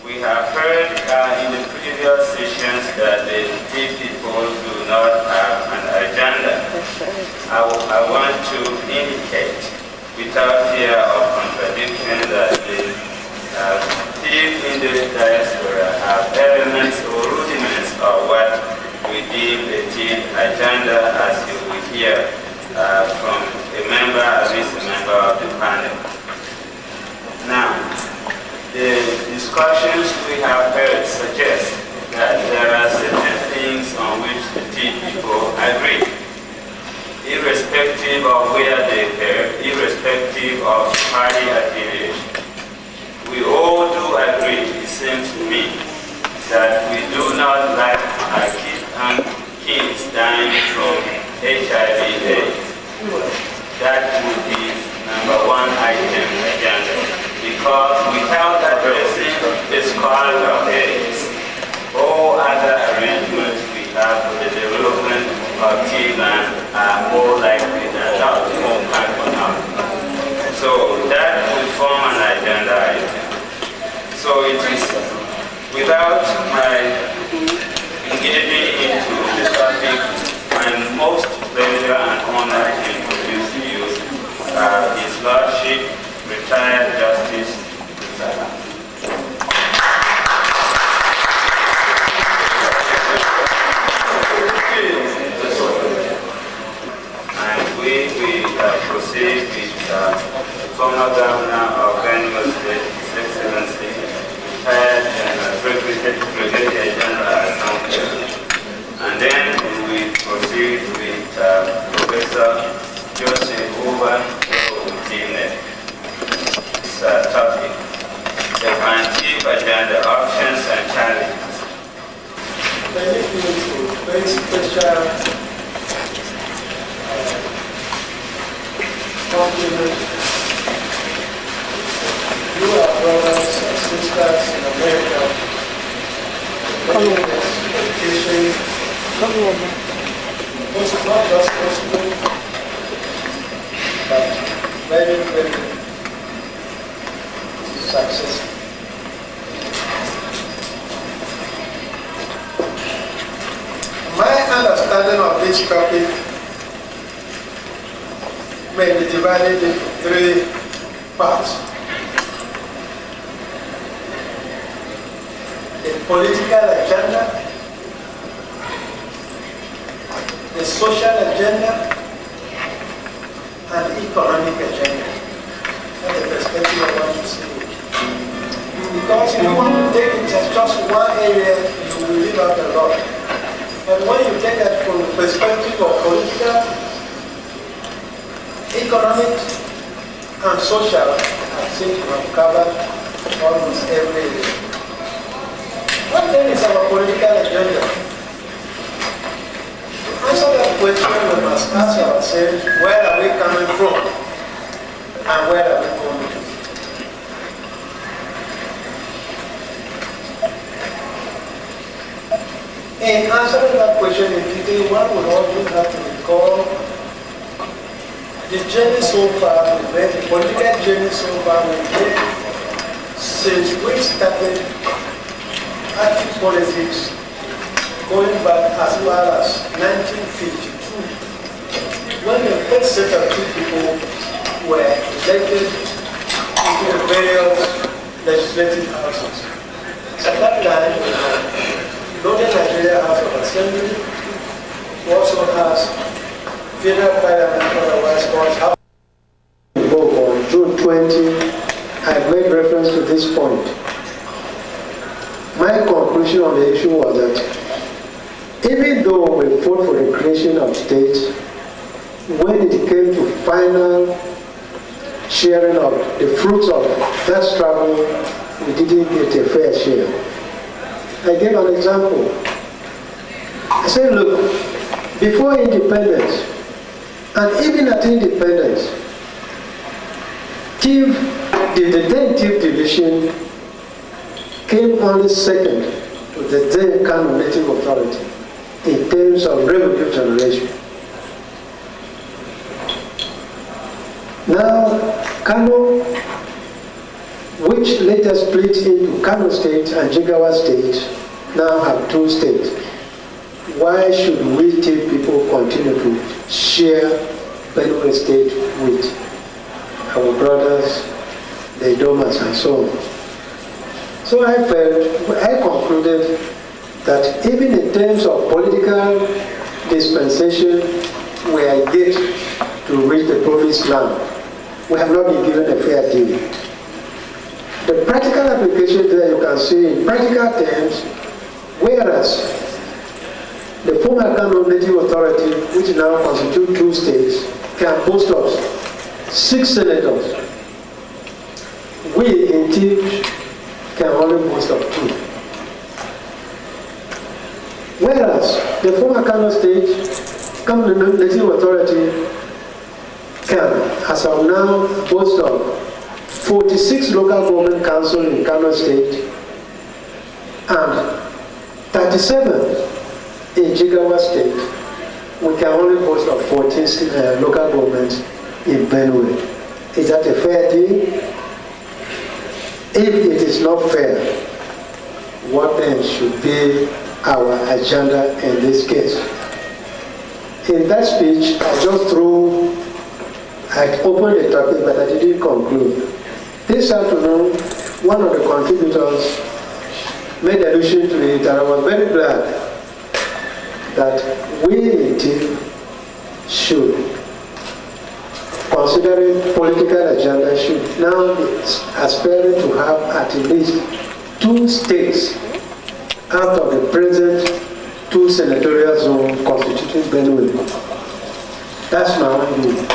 We have heard in the previous sessions that the Tea people do not have an agenda. I want to indicate, without fear of contradiction, that the Tea in the diaspora have elements or rudiments of what we deem a Tea agenda, as you will hear from a member, at least a member of the panel. Now, the discussions we have heard suggest that there are certain things on which the Tea people agree, irrespective of where they occur, irrespective of party affiliation. We all do agree, it seems to me, that we do not like our kids dying from HIV/AIDS. That would be number one item agenda. Because without addressing this cause of AIDS, all other arrangements we have for the development of tea land are more likely than not to happen out. So that will form an agenda item. So it is without my engaging into the topic, my most pleasure and honor to introduce to you His Lordship, Retired Justice Muta. And we proceed with the former governor of Benue State, His Excellency, Retired Brigadier General Assembly. And then we proceed with Professor Joseph Uba Tine. Topic, the Vantive Agenda, Options and Challenges. Thank you for very special compliment. You are brothers and sisters in America. Education was not just possible, but very, very successful. My understanding of this topic may be divided into three parts. The political agenda, the social agenda, and the economic agenda. That's the perspective I want to see. Because if you want to take it as just one area, you will leave out a lot. But when you take it from the perspective of political, economic, and social, I think you have covered almost every area. What then is our political agenda? To answer that question, we must ask ourselves, where are we coming from? And where are we going to? In answering that question in detail, one would always have to recall the journey so far, the political journey so far we've made since we started active politics going back as far as 1952, when the first set of two people were elected into the various legislative houses. So at that time, we had Northern Nigeria House of Assembly, who also has Federal Parliament, otherwise called House. On June 20, I made reference to this point. My conclusion on the issue was that even though we fought for the creation of states, when it came to final sharing of the fruits of that struggle, we didn't get a fair share. I gave an example. I said, look, before independence, and even at independence, the then TIF division came only second to the then Kano Native Authority in terms of revenue generation. Now, Kano, which later split into Kano State and Jigawa State, now have 2 states. Why should we Tiv people continue to share Benue State with our brothers, the Idomas, and so on? So I concluded that even in terms of political dispensation, we are yet to reach the promised land. We have not been given a fair deal. The practical application there, you can see in practical terms, whereas the former Kano Native Authority, which now constitutes 2 states, can boast of 6 senators. We in Tiv can only boast of 2. Whereas the former Kano State, Kano Native Authority can, as of now, boast of 46 local government councils in Kano State and 37 in Jigawa State. We can only boast of 14 local governments in Benue. Is that a fair deal? If it is not fair, what then should be our agenda in this case? In that speech, I opened the topic, but I didn't conclude. This afternoon, one of the contributors made allusion to it, and I was very glad that we in Tiv should, considering political agenda, should now be aspiring to have at least 2 states out of the present 2 senatorial zones constituting Benue. That's my own view.